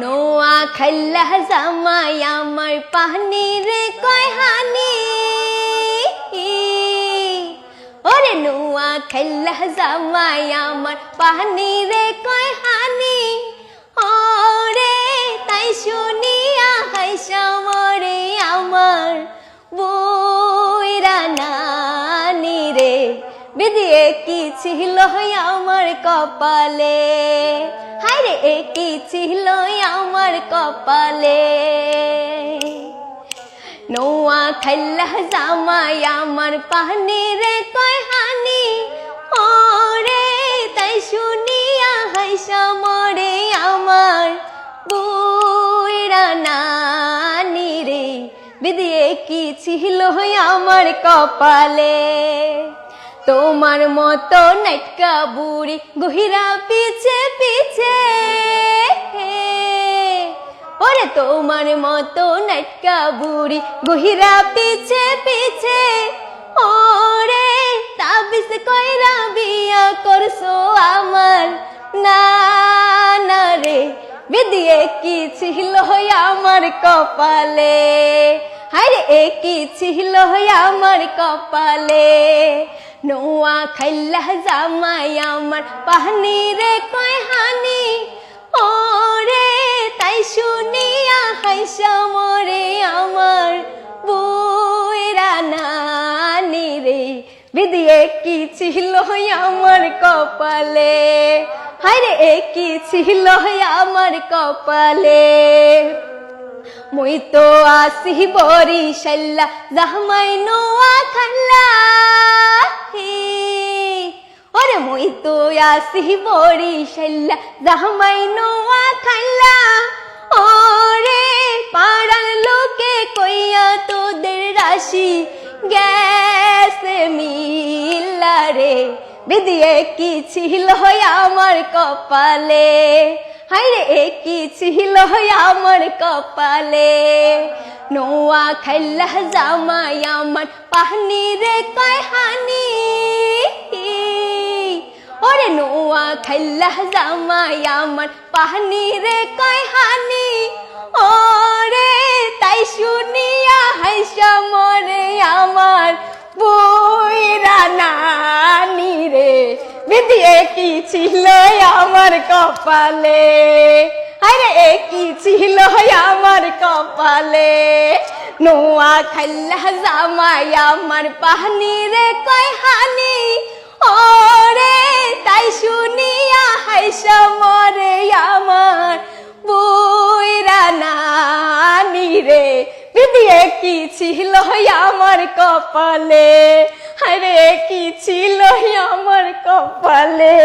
নোয়া খাইলা জামাই আমার পানি রে কয় হানি ওরে নোয়া খাইলা জামাই আমার পানি রে কয় হানি ওরে তাই শুনিয়া হাইসা মরে আমার বইরা নানি রে বিদিয়ে কি ছিল আমার কপালে হায় রে কি ছিল আমার কপালে নোয়া খাইলা জামাই আমার পানি রে কয় হানি ওরে তাই শুনিয়া হাইসা মরে আমার বইরা নানি রে বিদিয়ে কি ছিল আমার কপালে তোমার মতো নাটকা বুড়ি গহিরা পিছে পিছে ওরে তোমার মতো নাটকা বুড়ি গহিরা পিছে পিছে ওরে তাবিজ কইরা বিয়া করছো আমার না না রে বিদিয়ে কি ছিল আমার কপালে হায় রে কি ছিল আমার কপালে নোয়া খাইলা জামাই আমার পানি রে কয় হানি ওরে তাই শুনিয়া হাইসা মরে আমার বইরা নানি রে বিদিয়ে কি ছিল আমার কপালে হায় রে কি ছিল আমার কপালে মই তো আসি বরিশাল্লা জামাই নোয়া খাল্লা ওরে মই তো আসি বরিশাল্লা জামাই নোয়া খাল্লা ওরে পাড়ার লোকে কইয়া তোদের রাশি গেছে মিল্লা রে বিদিয়ে কি ছিল আমার কপালে হায় রে কি ছিল আমার কপালে নোয়া খাইলা জামাই আমার পানি রে কয় হানি ওরে নোয়া খাইলা জামাই আমার পানি রে কয় হানি ওরে তাই শুনিয়া হাইসা মরে আমার বইরা নানি রে বিদিয়ে কি ছিল আমার কপালে হায় রে কি ছিল আমার কপালে নোয়া খাইলা জামাই আমার পানি রে কয় হানি ওরে তাই শুনিয়া হাইসা মরে আমার বইরা নানি রে বিদিয়ে কি ছিল আমার কপালে হায় রে কি ছিল আমার কপালে।